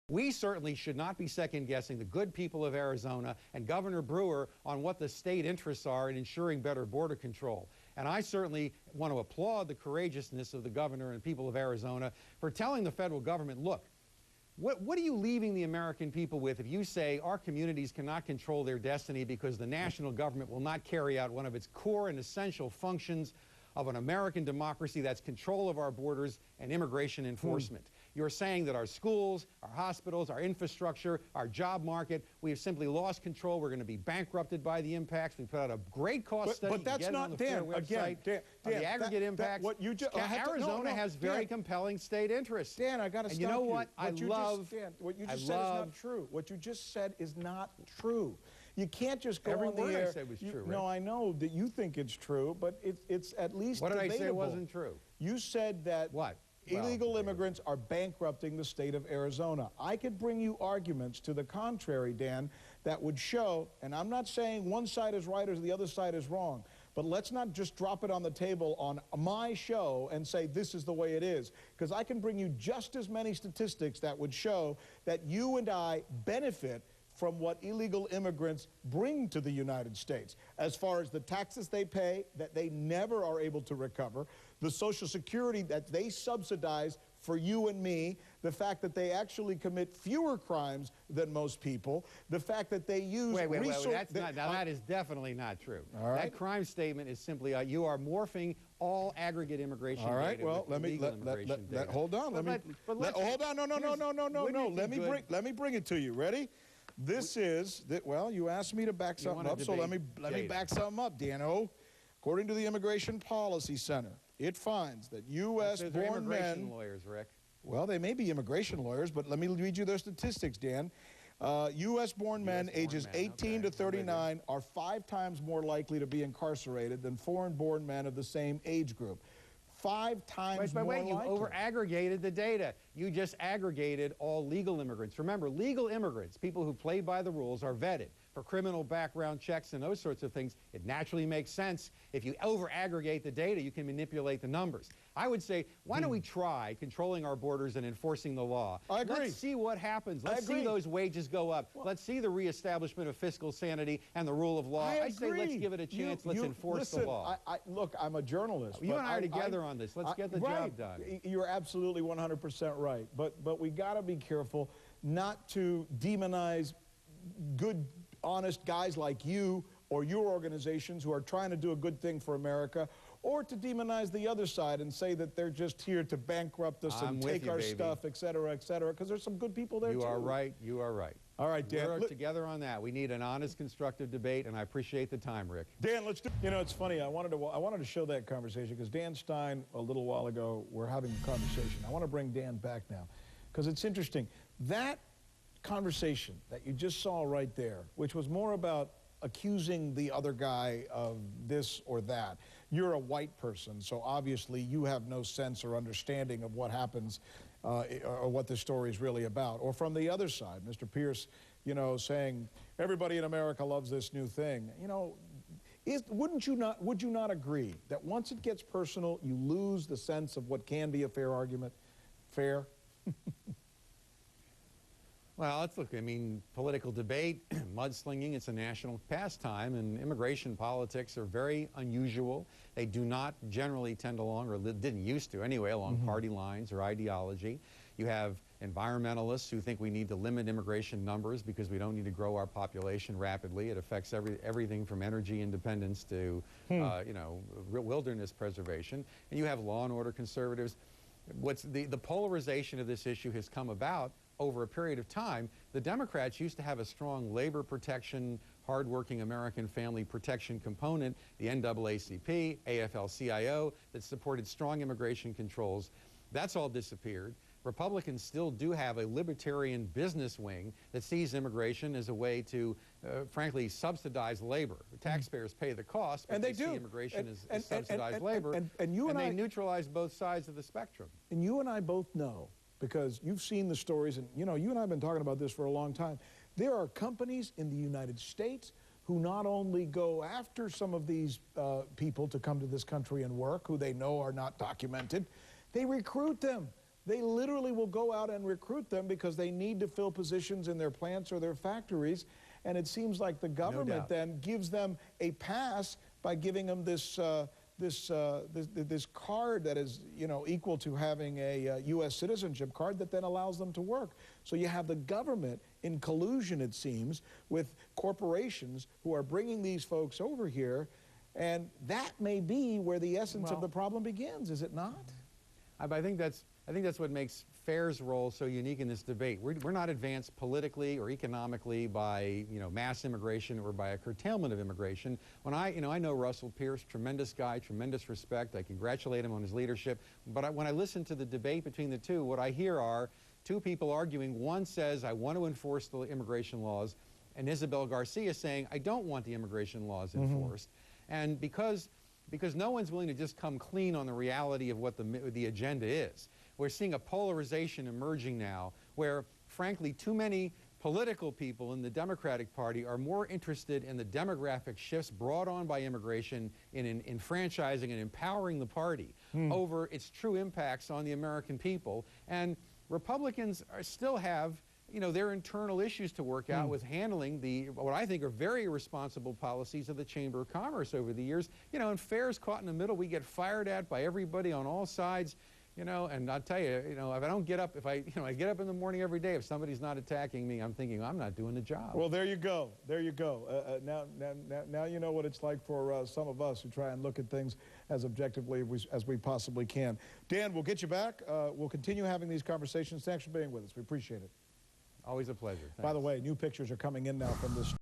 We certainly should not be second-guessing the good people of Arizona and Governor Brewer on what the state interests are in ensuring better border control. And I certainly want to applaud the courageousness of the governor and people of Arizona for telling the federal government, look, what are you leaving the American people with if you say our communities cannot control their destiny because the national government will not carry out one of its core and essential functions of an American democracy, that's control of our borders and immigration enforcement. You're saying that our schools, our hospitals, our infrastructure, our job market, we have simply lost control. We're going to be bankrupted by the impacts. We put out a great cost study. But that's not, Dan, again, Dan, the aggregate impacts. What you just, Arizona has very compelling state interests. Dan, I got to stop you. You know what? What you just said is not true. What you just said is not true. You can't just go Every on the word air. I said was true, Rick. No, I know that you think it's true, but it's at least What did debatable. I say wasn't true? You said that illegal immigrants are bankrupting the state of Arizona. I could bring you arguments to the contrary, Dan, that would show, and I'm not saying one side is right or the other side is wrong, but let's not just drop it on the table on my show and say this is the way it is, because I can bring you just as many statistics that would show that you and I benefit from what illegal immigrants bring to the United States, as far as the taxes they pay that they never are able to recover, the Social Security that they subsidize for you and me, the fact that they actually commit fewer crimes than most people, the fact that they use that is definitely not true. All right. That crime statement is simply you are morphing all aggregate immigration all right, data. Well, let me hold on. Hold on. No. Let me bring it to you. Ready? This is that. Well, you asked me to back something up, so let me back something up, Dano. According to the Immigration Policy Center, it finds that U.S.-born immigration lawyers, Rick. Well, they may be immigration lawyers, but let me read you their statistics, Dan. U.S.-born men ages 18 to 39 are 5 times more likely to be incarcerated than foreign-born men of the same age group. 5 times more likely. You over-aggregated the data. You just aggregated all legal immigrants. Remember, legal immigrants, people who play by the rules, are vetted for criminal background checks and those sorts of things. It naturally makes sense. If you over-aggregate the data, you can manipulate the numbers. I would say, why don't we try controlling our borders and enforcing the law? I agree. Let's see what happens. Let's see those wages go up. Let's see the reestablishment of fiscal sanity and the rule of law. I say let's give it a chance. Let's enforce the law. Look, I'm a demonize. You and I are together on this. Let's get the job done. You're absolutely 100% right. But we got to be careful not to demonize good, honest guys like you or your organizations who are trying to do a good thing for America, or to demonize the other side and say that they're just here to bankrupt us and take our stuff, et cetera, because there's some good people there, too. You are right. You are right. All right, Dan. We're together on that. We need an honest, constructive debate, and I appreciate the time, Rick. Dan, let's do. You know, it's funny. I wanted to show that conversation because Dan Stein, a little while ago, we're having a conversation. I want to bring Dan back now because it's interesting. That conversation that you just saw right there, which was more about accusing the other guy of this or that. You're a white person, so obviously you have no sense or understanding of what happens or what the story is really about. Or from the other side, Mr. Pierce, you know, saying everybody in America loves this new thing. You know, would you not agree that once it gets personal, you lose the sense of what can be a fair argument? Fair? Well, let's look. I mean, political debate, mudslinging, it's a national pastime, and immigration politics are very unusual. They do not generally tend along, or didn't used to anyway, along party lines or ideology. You have environmentalists who think we need to limit immigration numbers because we don't need to grow our population rapidly. It affects everything from energy independence to, you know, wilderness preservation. And you have law and order conservatives. The polarization of this issue has come about over a period of time. The Democrats used to have a strong labor protection, hardworking American family protection component, the NAACP, AFL-CIO, that supported strong immigration controls. That's all disappeared. Republicans still do have a libertarian business wing that sees immigration as a way to, frankly, subsidize labor. The taxpayers pay the cost, but and they see immigration as subsidized labor, and they neutralize both sides of the spectrum. And you and I both know, because you've seen the stories, and you know, you and I have been talking about this for a long time. There are companies in the United States who not only go after some of these people to come to this country and work, who they know are not documented, they recruit them. they literally will go out and recruit them because they need to fill positions in their plants or their factories. And it seems like the government then gives them a pass by giving them this this card that is, you know, equal to having a U.S. citizenship card that then allows them to work. So you have the government in collusion, it seems, with corporations who are bringing these folks over here, and that may be where the essence of the problem begins, is it not? I think that's what makes FAIR's role so unique in this debate. We're not advanced politically or economically by, you know, mass immigration or by a curtailment of immigration. When I know Russell Pierce, tremendous guy, tremendous respect. I congratulate him on his leadership. But when I listen to the debate between the two, what I hear are two people arguing. One says, I want to enforce the immigration laws, and Isabel Garcia saying, I don't want the immigration laws enforced. And because no one's willing to just come clean on the reality of what the agenda is. We're seeing a polarization emerging now where, frankly, too many political people in the Democratic Party are more interested in the demographic shifts brought on by immigration in franchising and empowering the party over its true impacts on the American people. And Republicans still have, you know, their internal issues to work out with handling what I think are very irresponsible policies of the Chamber of Commerce over the years. You know, and FAIR's caught in the middle. We get fired at by everybody on all sides. You know, and I'll tell you, you know, if I don't get up, I get up in the morning every day, if somebody's not attacking me, I'm thinking I'm not doing the job. Well, there you go. There you go. Now you know what it's like for some of us who try and look at things as objectively as we possibly can. Dan, we'll get you back. We'll continue having these conversations. Thanks for being with us. We appreciate it. Always a pleasure. Thanks. By the way, new pictures are coming in now from this.